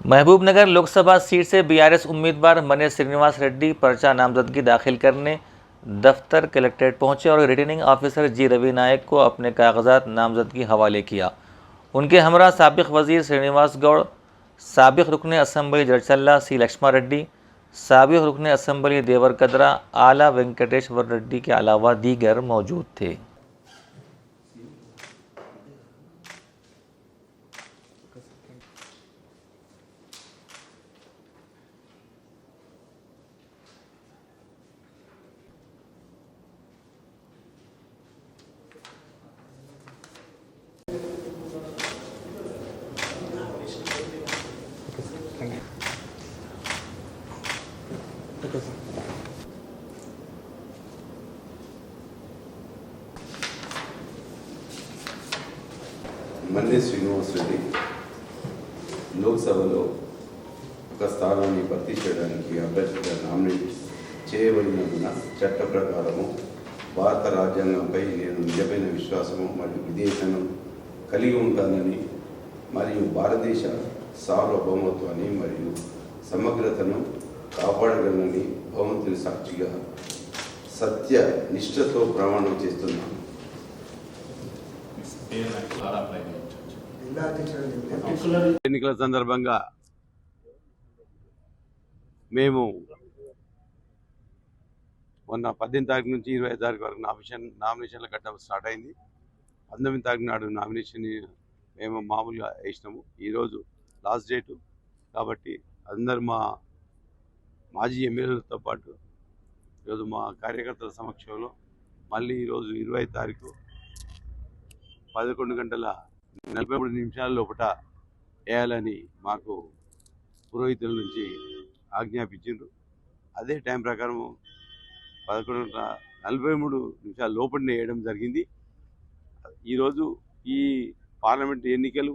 Mahbubnagar Lok Sabha seat से BRS उम्मीदवार मनीष श्रीनिवास रेड्डी पर्चा नामजदगी दाखिल करने दफ्तर कलेक्ट्रेट पहुंचे और रिटर्निंग ऑफिसर जी रवि नायक को अपने कागजात नामजदगी हवाले किया। उनके हमरा साबिक वजीर श्रीनिवास गौड़, साबिक रुकने असम्बली जड़चल्ला सी लक्ष्मण रेड्डी, साबिक रुकने असम्बली देवरकद्रा आला वेंकटेश्वर रेड्डी के अलावा दीगर मौजूद थे। మన్నే శ్రీనివాస్ రెడ్డి లోక్సభలో ఒక స్థానాన్ని భర్తీ చేయడానికి అభ్యర్థిగా నామినేట్ చేయబడినందున చట్ట ప్రకారము భారత రాజ్యాంగంపై నేను నిజమైన విశ్వాసము మరియు విధేయతను కలిగి ఉంటానని మరియు భారతదేశ సార్వభౌమత్వాన్ని మరియు సమగ్రతను కాపాడగలనని భగవంతుని సాక్షిగా సత్య నిష్ఠతో ప్రమాణం చేస్తున్నాను. ఎన్నికల సందర్భంగా మేము మొన్న 18 తారీఖు నుంచి 25 తారీఖు వరకు నామినేషన్ల ఘట్టం స్టార్ట్ అయింది. 19 తారీఖు నాడు నామినేషన్ మేము మామూలుగా వేసినాము. ఈరోజు లాస్ట్ డేటు కాబట్టి అందరు మా మాజీ ఎమ్మెల్యేలతో పాటు ఈరోజు మా కార్యకర్తల సమక్షంలో మళ్ళీ ఈరోజు 20 తారీఖు 11:43 లోపల వేయాలని మాకు పురోహితుల నుంచి ఆజ్ఞాపించారు. అదే టైం ప్రకారం 11:43 లోపలనే వేయడం జరిగింది. ఈరోజు ఈ పార్లమెంట్ ఎన్నికలు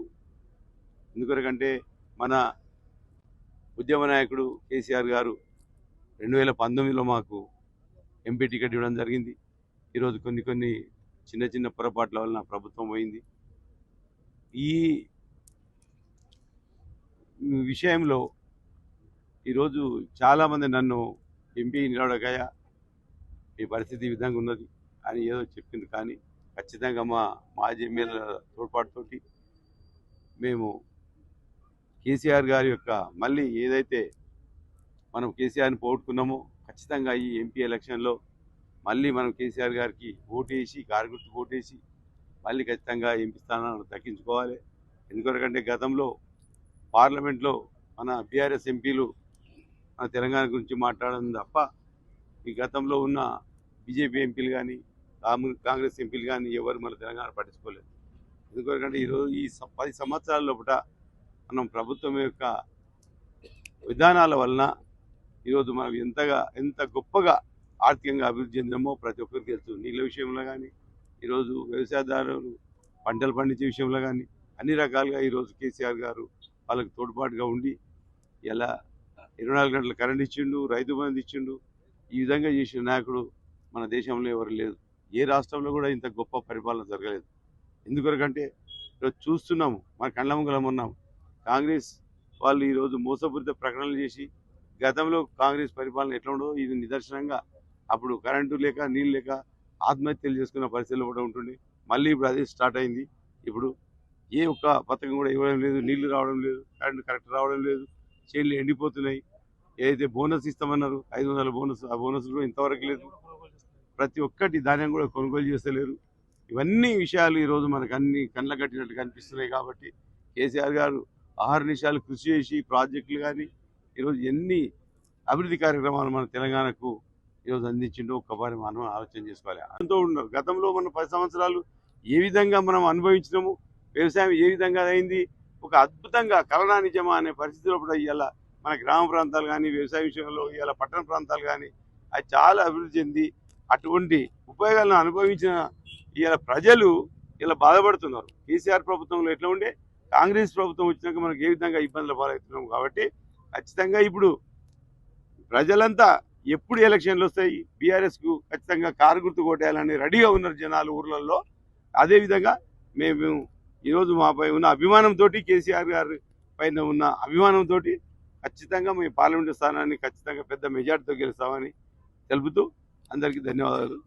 ఎందుకంటే మన ఉద్యమ నాయకుడు కేసీఆర్ గారు 2019లో మాకు ఎంపీ టికెట్ ఇవ్వడం జరిగింది. ఈరోజు కొన్ని చిన్న పొరపాట్ల వలన ప్రభుత్వం పోయింది. ఈ విషయంలో ఈరోజు చాలామంది నన్ను ఎంపీ నిలవడకయ్యా ఈ పరిస్థితి ఈ విధంగా ఉన్నది అని ఏదో చెప్పింది. కానీ ఖచ్చితంగా మా మాజీ ఎమ్మెల్యేల తోడ్పాటుతోటి మేము కేసీఆర్ గారి యొక్క మళ్ళీ ఏదైతే మనం కేసీఆర్ని పోగొట్టుకున్నామో ఖచ్చితంగా ఈ ఎంపీ ఎలక్షన్లో మళ్ళీ మనం కేసీఆర్ గారికి ఓటేసి కారుగుర్తు ఓటేసి మళ్ళీ ఖచ్చితంగా ఎంపీ స్థానాలను దక్కించుకోవాలి. ఎందుకంటే గతంలో పార్లమెంట్లో మన బీఆర్ఎస్ ఎంపీలు మన తెలంగాణ గురించి మాట్లాడడం తప్ప ఈ గతంలో ఉన్న బీజేపీ ఎంపీలు కానీ కాంగ్రెస్ ఎంపీలు కానీ ఎవరు మన తెలంగాణ పట్టించుకోలేదు. ఎందుకంటే ఈరోజు ఈ 10 సంవత్సరాల లోపల మనం ప్రభుత్వం యొక్క విధానాల వలన ఈరోజు మనం ఎంత గొప్పగా ఆర్థికంగా అభివృద్ధి చెందామో ప్రతి ఒక్కరికి తెలుసు. నీళ్ళ విషయంలో కానీ ఈరోజు వ్యవసాయదారులు పంటలు పండించే విషయంలో కానీ అన్ని రకాలుగా ఈరోజు కేసీఆర్ గారు వాళ్ళకి తోడ్పాటుగా ఉండి ఇలా 24 గంటల కరెంట్ ఇచ్చిండు, రైతు బంధు ఇచ్చిండు. ఈ విధంగా చేసిన నాయకుడు మన దేశంలో ఎవరు లేదు. ఏ రాష్ట్రంలో కూడా ఇంత గొప్ప పరిపాలన జరగలేదు. ఎందుకంటే ఈరోజు చూస్తున్నాము, మన కళ్ళ ముంగలం ఉన్నాము. కాంగ్రెస్ వాళ్ళు ఈరోజు మోసపూరిత ప్రకటనలు చేసి గతంలో కాంగ్రెస్ పరిపాలన ఎట్లా ఉండదో ఇది నిదర్శనంగా అప్పుడు కరెంటు లేక నీళ్ళు లేక ఆత్మహత్యలు చేసుకున్న పరిస్థితుల్లో కూడా ఉంటుండే. మళ్ళీ ఇప్పుడు అదే స్టార్ట్ అయింది. ఇప్పుడు ఏ ఒక్క పథకం కూడా ఇవ్వడం లేదు, నీళ్లు రావడం లేదు, కరెంటు కరెక్ట్ రావడం లేదు, చేనులు ఎండిపోతున్నాయి. ఏదైతే బోనస్ ఇస్తామన్నారు 500 బోనస్, ఆ బోనస్ కూడా ఇంతవరకు లేదు. ప్రతి ఒక్కటి ధాన్యం కూడా కొనుగోలు చేస్తలేరు. ఇవన్నీ విషయాలు ఈరోజు మనకు అన్ని కళ్ళ కట్టినట్టు కనిపిస్తున్నాయి. కాబట్టి కేసీఆర్ గారు ఆహార కృషి చేసి ప్రాజెక్టులు కానీ ఈరోజు ఎన్ని అభివృద్ధి కార్యక్రమాలు మన తెలంగాణకు ఈరోజు అందించిండో ఒక్కసారి మనం ఆలోచన చేసుకోవాలి. అంటూ ఉన్నారు గతంలో మన 10 సంవత్సరాలు ఏ విధంగా మనం అనుభవించినాము, వ్యవసాయం ఏ విధంగా అయింది, ఒక అద్భుతంగా కలనా నిజమా అనే పరిస్థితిలో కూడా ఇవాళ మన గ్రామ ప్రాంతాలు కానీ వ్యవసాయ విషయంలో ఇవాళ పట్టణ ప్రాంతాలు కానీ అది చాలా అభివృద్ధి చెంది అటువంటి ఉపయోగాలను అనుభవించిన ఇవాళ ప్రజలు ఇలా బాధపడుతున్నారు. కేసీఆర్ ప్రభుత్వంలో ఎట్లా ఉండే, కాంగ్రెస్ ప్రభుత్వం వచ్చినాక మనకు ఏ విధంగా ఇబ్బందులు పాలవుతున్నాం. కాబట్టి ఖచ్చితంగా ఇప్పుడు ప్రజలంతా ఎప్పుడు ఎలక్షన్లు వస్తాయి బీఆర్ఎస్కు ఖచ్చితంగా కారు గుర్తు కొట్టేయాలని రెడీగా ఉన్నారు జనాలు ఊర్లలో. అదేవిధంగా మేము ఈరోజు మాపై ఉన్న అభిమానంతో కేసీఆర్ గారి పైన ఉన్న అభిమానంతో ఖచ్చితంగా మీ పార్లమెంటు స్థానాన్ని ఖచ్చితంగా పెద్ద మెజార్టీతో గెలుస్తామని తెలుపుతూ అందరికీ ధన్యవాదాలు.